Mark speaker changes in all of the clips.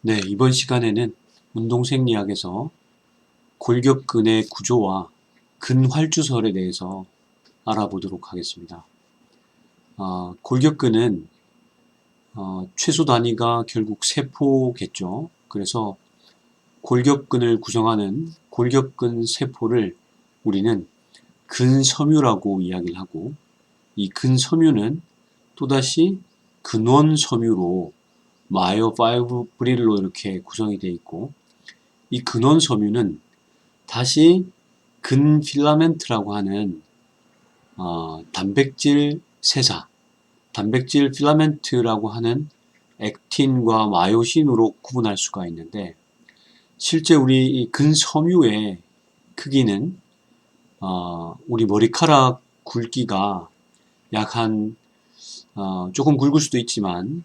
Speaker 1: 네, 이번 시간에는 운동생리학에서 골격근의 구조와 근활주설에 대해서 알아보도록 하겠습니다. 골격근은 최소 단위가 결국 세포겠죠. 그래서 골격근을 구성하는 골격근 세포를 우리는 근섬유라고 이야기를 하고, 이 근섬유는 또다시 근원섬유로 마이오파이브릴로 이렇게 구성이 되어 있고, 이 근원섬유는 다시 근필라멘트라고 하는 단백질 세사, 단백질 필라멘트라고 하는 액틴과 마요신으로 구분할 수가 있는데, 실제 우리 이 근섬유의 크기는 우리 머리카락 굵기가 약 조금 굵을 수도 있지만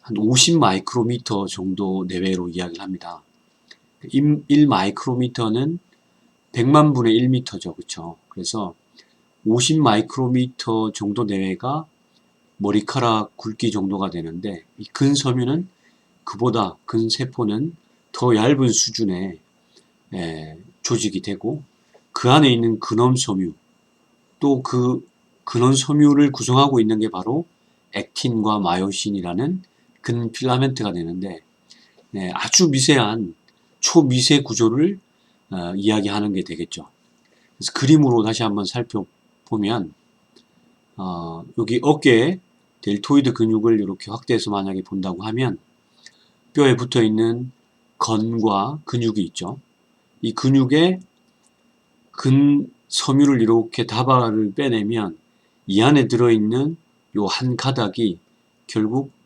Speaker 1: 한 50 마이크로미터 정도 내외로 이야기를 합니다. 1 마이크로미터는 100만 분의 1미터죠. 그렇죠? 그래서 50 마이크로미터 정도 내외가 머리카락 굵기 정도가 되는데, 이 근섬유는 그보다 근세포는 더 얇은 수준의 조직이 되고, 그 안에 있는 근원섬유, 또 그 근원섬유를 구성하고 있는 게 바로 액틴과 마요신이라는 근필라멘트가 되는데, 아주 미세한 초미세 구조를 이야기하는 게 되겠죠. 그래서 그림으로 다시 한번 살펴보면, 여기 어깨에 델토이드 근육을 이렇게 확대해서 만약에 본다고 하면, 뼈에 붙어 있는 건과 근육이 있죠. 이 근육에 근섬유를 이렇게 다발을 빼내면 이 안에 들어있는 요 한 가닥이 결국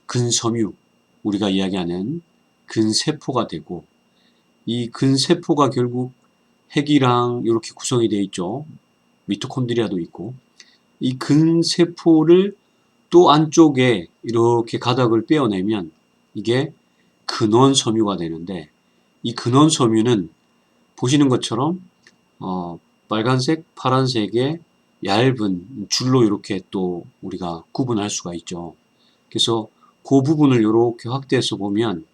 Speaker 1: 근섬유, 우리가 이야기하는 근세포가 되고, 이 근세포가 결국 핵이랑 이렇게 구성이 되어 있죠. 미토콘드리아도 있고, 이 근세포를 또 안쪽에 이렇게 가닥을 떼어내면 이게 근원섬유가 되는데, 이 근원섬유는 보시는 것처럼 빨간색, 파란색의 얇은 줄로 이렇게 또 우리가 구분할 수가 있죠. 그래서 그 부분을 이렇게 확대해서 보면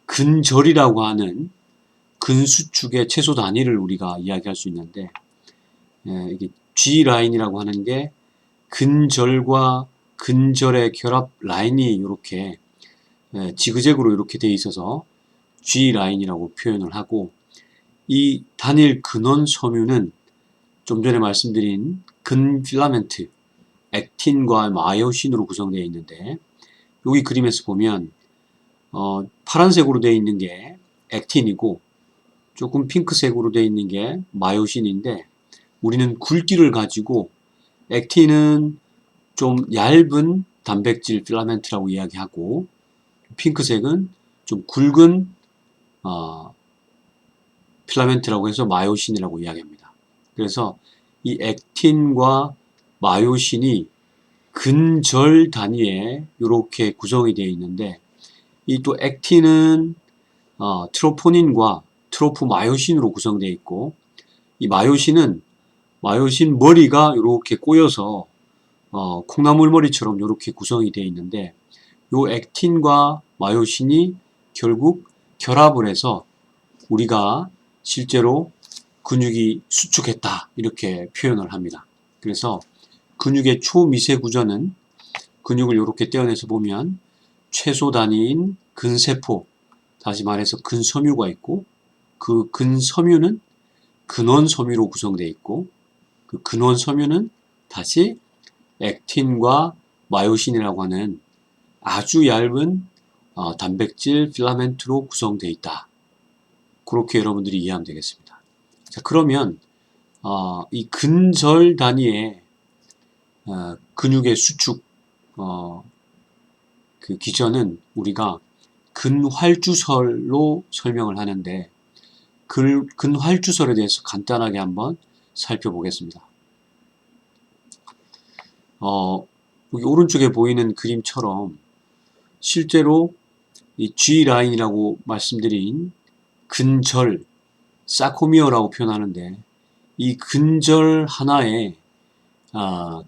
Speaker 1: 근절이라고 하는 근수축의 최소 단위를 우리가 이야기할 수 있는데, 이게 G라인이라고 하는 게 근절과 근절의 결합 라인이 이렇게 지그재그로 이렇게 돼 있어서 G라인이라고 표현을 하고, 이 단일 근원 섬유는 좀 전에 말씀드린 근필라멘트, 액틴과 마이오신으로 구성되어 있는데, 여기 그림에서 보면 파란색으로 되어 있는 게 액틴이고 조금 핑크색으로 되어 있는 게 마요신인데, 우리는 굵기를 가지고 액틴은 좀 얇은 단백질 필라멘트라고 이야기하고, 핑크색은 좀 굵은 필라멘트라고 해서 마요신이라고 이야기합니다. 그래서 이 액틴과 마요신이 근절 단위에 이렇게 구성이 되어 있는데, 이 또 액틴은 트로포닌과 트로포마요신으로 구성되어 있고, 이 마요신은 마요신 머리가 이렇게 꼬여서 콩나물 머리처럼 이렇게 구성이 되어 있는데, 이 액틴과 마요신이 결국 결합을 해서 우리가 실제로 근육이 수축했다 이렇게 표현을 합니다. 그래서 근육의 초미세 구조는 근육을 이렇게 떼어내서 보면 최소 단위인 근세포, 다시 말해서 근섬유가 있고, 그 근섬유는 근원섬유로 구성되어 있고, 그 근원섬유는 다시 액틴과 마요신이라고 하는 아주 얇은 단백질 필라멘트로 구성되어 있다. 그렇게 여러분들이 이해하면 되겠습니다. 자, 그러면 이 근절 단위의 근육의 수축 그 기전은 우리가 근활주설로 설명을 하는데, 근활주설에 대해서 간단하게 한번 살펴보겠습니다. 여기 오른쪽에 보이는 그림처럼 실제로 이 G라인이라고 말씀드린 근절, 사코미어라고 표현하는데, 이 근절 하나의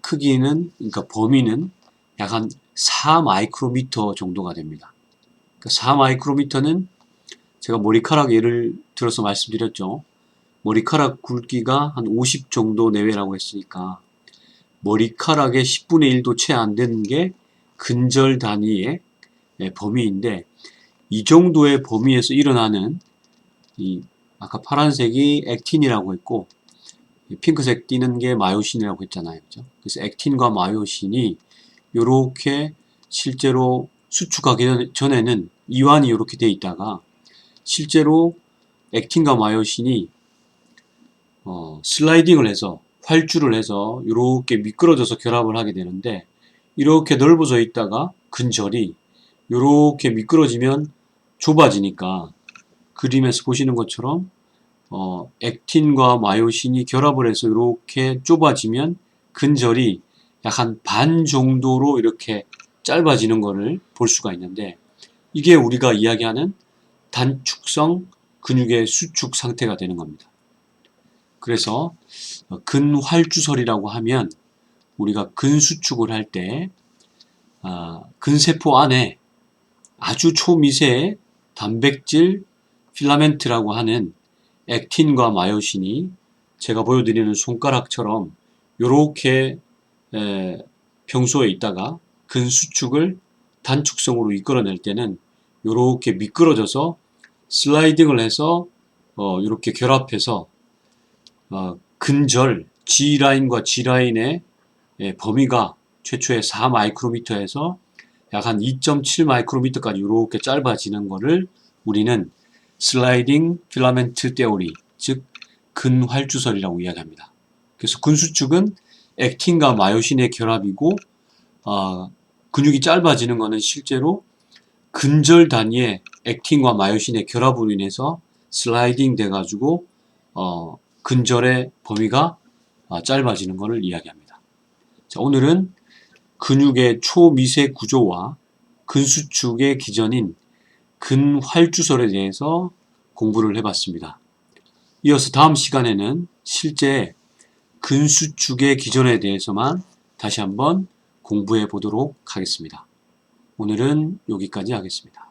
Speaker 1: 크기는, 그러니까 범위는 약 한 4 마이크로미터 정도가 됩니다. 그 4 마이크로미터는 제가 머리카락 예를 들어서 말씀드렸죠. 머리카락 굵기가 한 50 정도 내외라고 했으니까 머리카락의 10분의 1도 채 안 되는 게 근절 단위의 범위인데, 이 정도의 범위에서 일어나는 이 아까 파란색이 액틴이라고 했고 핑크색 띄는 게 마요신이라고 했잖아요. 그죠? 그래서 액틴과 마요신이 요렇게 실제로 수축하기 전에는 이완이 이렇게 돼 있다가 실제로 액틴과 마요신이 슬라이딩을 해서 활주를 해서 이렇게 미끄러져서 결합을 하게 되는데, 이렇게 넓어져 있다가 근절이 이렇게 미끄러지면 좁아지니까 그림에서 보시는 것처럼 액틴과 마요신이 결합을 해서 이렇게 좁아지면 근절이 약 한 반 정도로 이렇게 짧아지는 것을 볼 수가 있는데, 이게 우리가 이야기하는 단축성 근육의 수축 상태가 되는 겁니다. 그래서 근활주설이라고 하면 우리가 근수축을 할 때 근세포 안에 아주 초미세의 단백질 필라멘트라고 하는 액틴과 마요신이 제가 보여드리는 손가락처럼 이렇게 평소에 있다가 근수축을 단축성으로 이끌어낼 때는 이렇게 미끄러져서 슬라이딩을 해서 이렇게 결합해서 근절 G라인과 G라인의 범위가 최초의 4 마이크로미터에서 약 한 2.7 마이크로미터까지 이렇게 짧아지는 것을 우리는 슬라이딩 필라멘트 테오리, 즉 근활주설이라고 이야기합니다. 그래서 근수축은 액틴과 마요신의 결합이고 근육이 짧아지는 것은 실제로 근절 단위의 액틴과 마요신의 결합으로 인해서 슬라이딩 돼가지고 근절의 범위가 짧아지는 것을 이야기합니다. 자, 오늘은 근육의 초미세 구조와 근수축의 기전인 근활주설에 대해서 공부를 해봤습니다. 이어서 다음 시간에는 실제 근수축의 기전에 대해서만 다시 한번 공부해 보도록 하겠습니다. 오늘은 여기까지 하겠습니다.